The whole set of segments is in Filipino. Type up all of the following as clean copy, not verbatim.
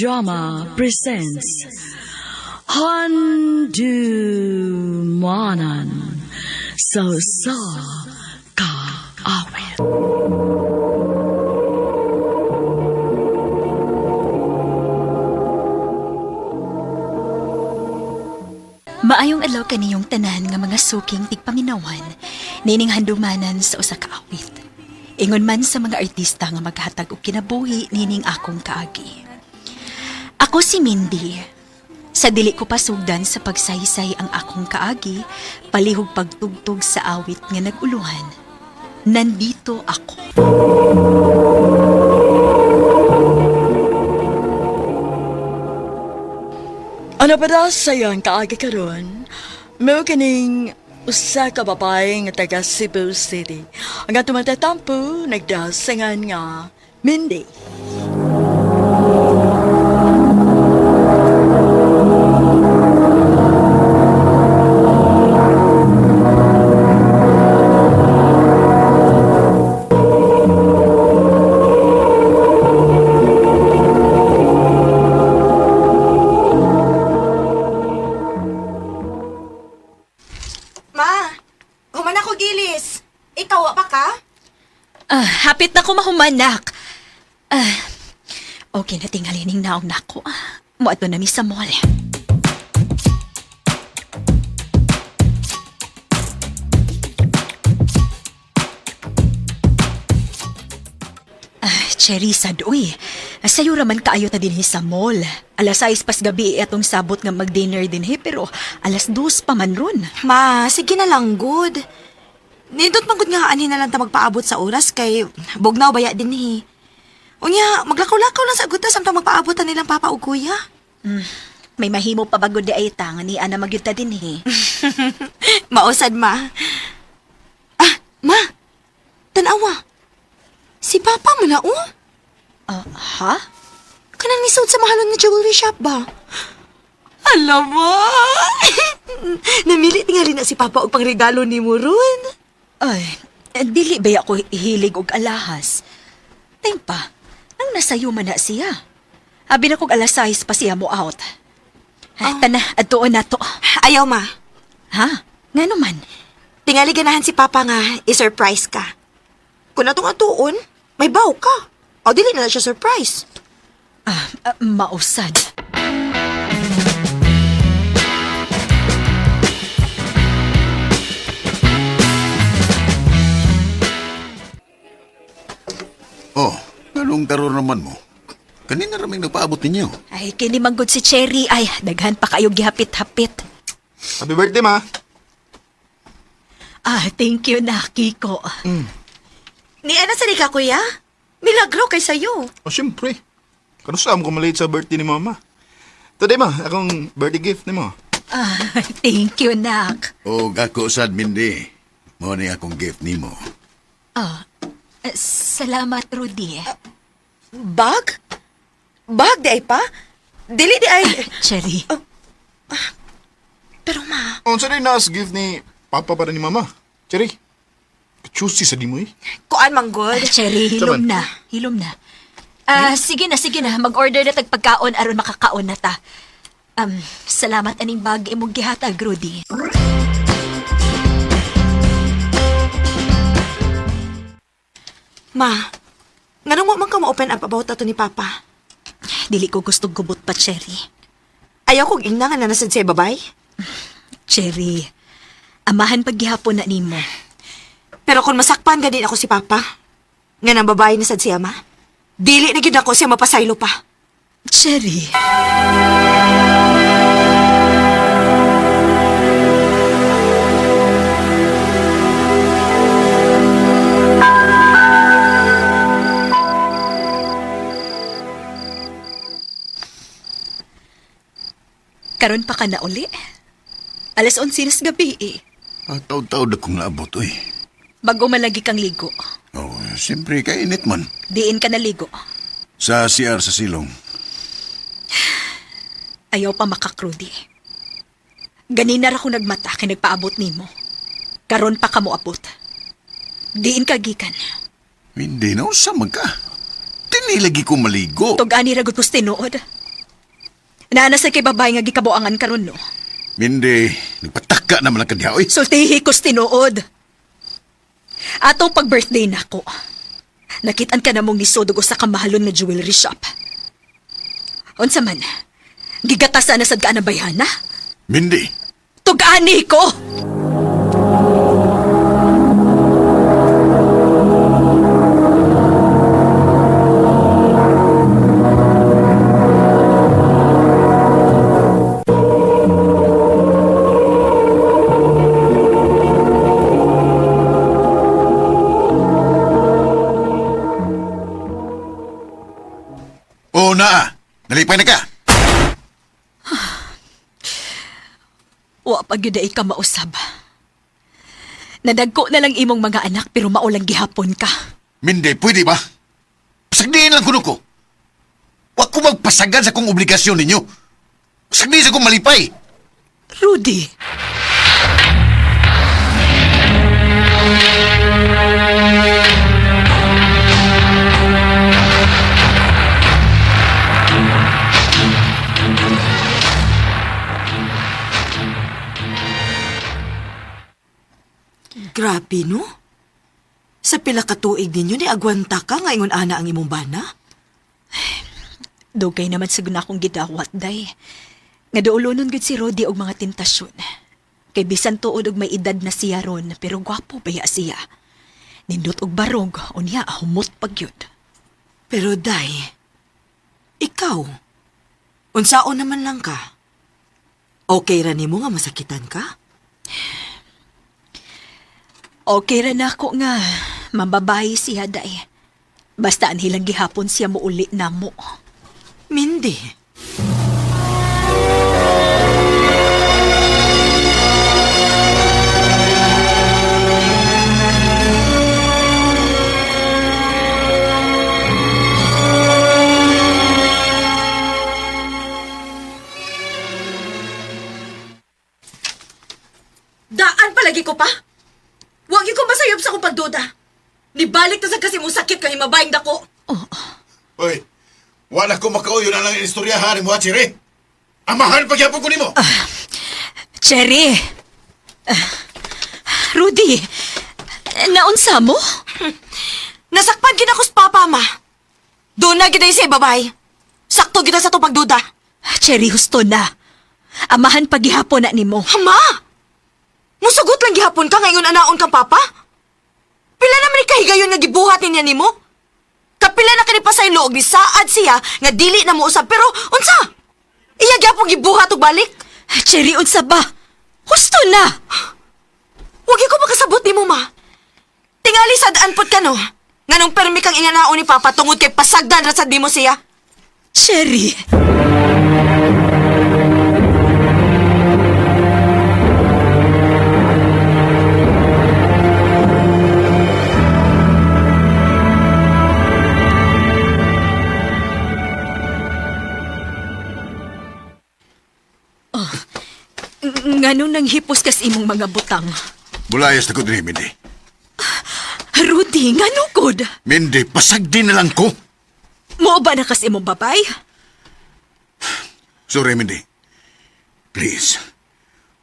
Drama presents Handumanan So Ka Awit. Maayong adlaw kaniyong tanan nga mga suking tigpaminawan, nining handumanan sa usa ka awit. Ingon man sa mga artista nga maghatag og kinabuhi nining akong kaagi. Ako si Mindy. Sa dili ko pasugdan sa pagsaysay ang akong kaagi, palihog pagtugtog sa awit nga naguluhan. Nandito ako. Ano ba daw sayang kaagi karon? Mo kining usa ka babae nga taga Cebu City. Ang atong matatampo nagdasangan nga Mindy. Hapit na ko mahumanak. Okay na tingali ning naong nako. Muadto na mi sa mall. Cherry sad, uy. Sayo raman kaayo ta dinhi sa mall. Alas 6 pas gabi atong sabot nga mag-dinner dinhi pero alas 2 pa man ron. Ma, sige na lang, good. Nindot magud nga ani na lang ta magpaabot sa oras kay bugnaw baya din hi. Unya, maglakaw-lakaw lang sa agutas samtang magpaabotan nilang papa ug kuya. May mahimo pa bagod di ay tanga ni ana magyuta dinhi. Mausad, ma. Ma. Tanawa. Si papa mo na, oh. Ha? Kanang nisod sa mahalon nga jewelry shop ba? Alam mo. Namili tingali na si papa og pangregalo ni mo ron. Ay, dili ba ako hilig og alahas? Tempa, nang nasayo man na siya. Abi na kog alas 6 pa siya mo out. Tana, adtuon na to. Ayaw, ma. Ha? Ngano man? Tingali ganahan si papa nga i-surprise ka. Kung natong atuon, may baw ka. O dili na siya surprise. Mausad. Oh, anong taro naman mo? Kanina raming napaabot ninyo. Ay, kini manggod si Cherry. Ay, daghan pa kayo gihapit-hapit. Happy birthday, ma. Thank you na, Kiko. Ni ana sa ka, kuya? Milagro kay sayo. O, siyempre. Kanusam ko malate sa birthday ni mama. Today, ma, akong birthday gift ni mo. Thank you, Nak. O, ako sad, Mindy. Mo ni akong gift nimo. Salamat, Rudy. Bag? Bag di ay pa? Dili di ay... Cherry. Pero ma... O, saan na gift ni papa para ni mama? Cherry, choosy sa di mo eh. Kuan manggod? Cherry, hilom na. Hilom na. Sige na. Mag-order na tagpagkaon aron makakaon na ta. Salamat aning bag imong gihatag, Rudy. Ma, nganong wa man ka ma-open up about ato ni papa? Dili ko gustong gubot pa, Cherry. Ayaw kong ingna nga nanasad sa babay. Cherry, amahan paghihapon na nimo. Pero kung masakpan ka din ako si papa, nga nang babae na sad siya, ma, dili na gyud ako siya mapasaylo pa. Cherry. Karon pa ka na uli. Alas 11 gabi eh. Taw-taw na kong naabot, uy. Bago malagi kang ligo. Oh, siyempre, kainit man. Diin ka naligo. Sa CR sa silong. Ayaw pa makakrudi. Ganina ra ko nagmata kay nagpaabot nimo. Karon pa ka mo abot. Diin ka gikan. Hindi na, usam ka. Tinilagi ko maligo. Tugani ra gud ko tinuod. Nanasay kay babae nga gikabuangan karon no. Mindy, nagpataka naman ang kaniya, oy. Sultihi ko tinuod. Atong pag-birthday nako. Nakitaan ka na mong nisodog sa kamahalon nga jewelry shop. Unsa man? Gigatasan na sad ka na bayana? Mindy, Tugani ko! oo na, nalipay na ka. Wa pag yun ay ka mausab. Nadagko na lang imong mga anak pero maulang gihapon ka. Mindy, pwede ba? Pasagdiin lang kuno ko. Huwag ko magpasagan sa kong obligasyon ninyo. Pasagdiin sa kong malipay. Rudy! Grabe, no? Sa pila ka tuig ninyo ni agwanta ka nga ingon ana ang imong bana? Dugay naman sa akong gidawat, day. Nga doolonon gud si Rudy og mga tentasyon. Kay bisan tuod og may edad na siya ron, pero gwapo baya siya. Nindot og barog, unya humot pagyud. Pero day, ikaw, unsaon naman lang ka? Okay ra nimo nga masakitan ka? Okay ra na ako nga, mambabayi siya, day. Basta anhilang gihapon siya muuli na mo. Mindy. Daan palagi ko pa? Huwag ko masayop sa kong pagduda. Nibalik na sa kasi mong sakit kay mabayang dako. Oy, wala ko makauyo na lang ang istoryahan mo, Chiri. Amahan pagyapon ko nimo. Cherry! Rudy! Naunsa mo? Nasakpan gid ako sa papa, ma. Doon na gid ay sa babay. Sakto gid sa to pagduda. Cherry, husto na. Amahan paghihapon na nimo. Ama! Musugot lang gihapon ka ngayon anaon kang papa? Pila naman ikahigayon nga gibuhat niya nimo? Kapila na kani pa sa iloog ni saad siya nga dili na mo usab pero unsa? Iya gyapon gibuhat og balik? Cherry, unsa ba? Husto na! Wagi ko makasabot nimo, ma. Tingali sad anpot ka no. Nganong permi kang inganaon ni papa tungod kay pasagdan ra sad nimo siya. Cherry! Ngano nang hipos kas imong mga butang? Bulayas na ko din, Mindy. Rudy, ngano gud? Mindy, pasagdi na lang ko. Mo ba na kas imong babay? Sorry, Mindy. Please.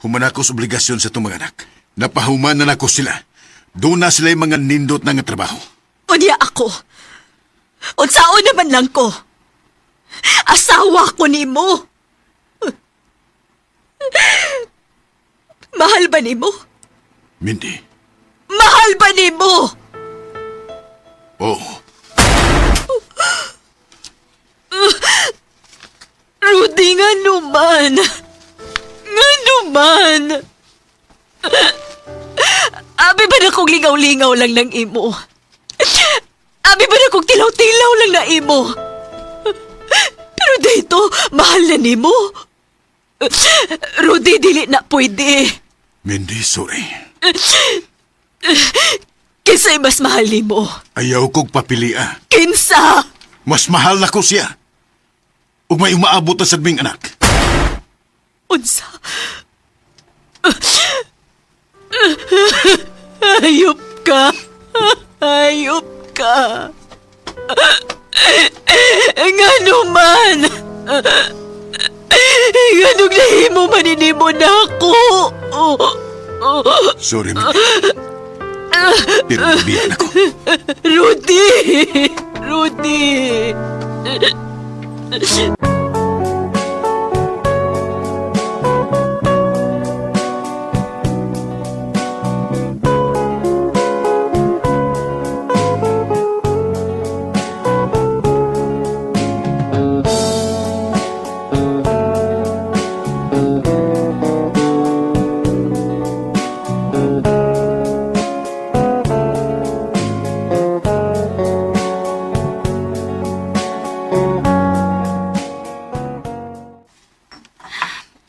Human ako sa obligasyon sa itong mga anak. Napahuman na ako sila. Doon na sila yung mga nindot na nga trabaho. Unya ako. Unsaon naman lang ko. Asawa ko nimo. Mahal ba nimo? Mindy. Mahal ba nimo? Oo. Rudy, nga naman. Nga naman. Abi ba na kong lingaw-lingaw lang ng imo? Abi ba na kong tilaw-tilaw lang na imo? Pero dito, mahal na nimo. Rudy, dili na pwede. Mindy, sorry. Kinsa'y mas mahal nimo. Ayaw kong papilia. Kinsa? Mas mahal na ko siya. Ug may umaabot na sa ming anak. Unsa? Hayop ka. Hayop ka. Nga naman. Ganong nahimo maninimo na ako. Sorry, Mika. Pero nabiyan ako. Rudy! Rudy!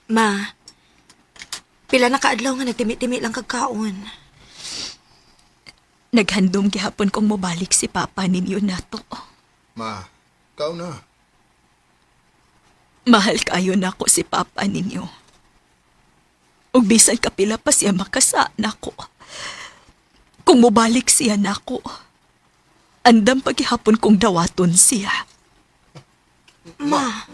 Ma, pila na kaadlaw nga nagtimi-timi lang kagkaon. Naghandom gihapon kong mobalik si Papa ninyo nato. Ma, ikaw na. Mahal kayo na ko si Papa ninyo. Ug bisan kapila pa siya makasa nako. Kung mobalik siya nako, andam paghihapon kong dawaton siya. Ma,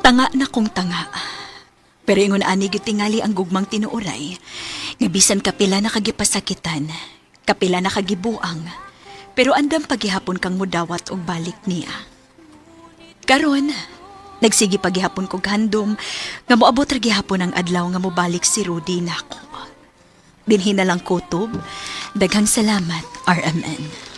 Tanga na kong tanga. Pero ingon ani gyud tingali ang gugmang tinuoray. Nga bisan kapila na kagipasakitan, kapila na kagibuang, pero andam pagihapon kang mudawat og balik niya. Karon, nagsigi pagihapon kog handom nga moabot ra gihapon ang adlaw nga mobalik si Rudy nako. Dinhi na lang kutob. Daghang salamat, RMN.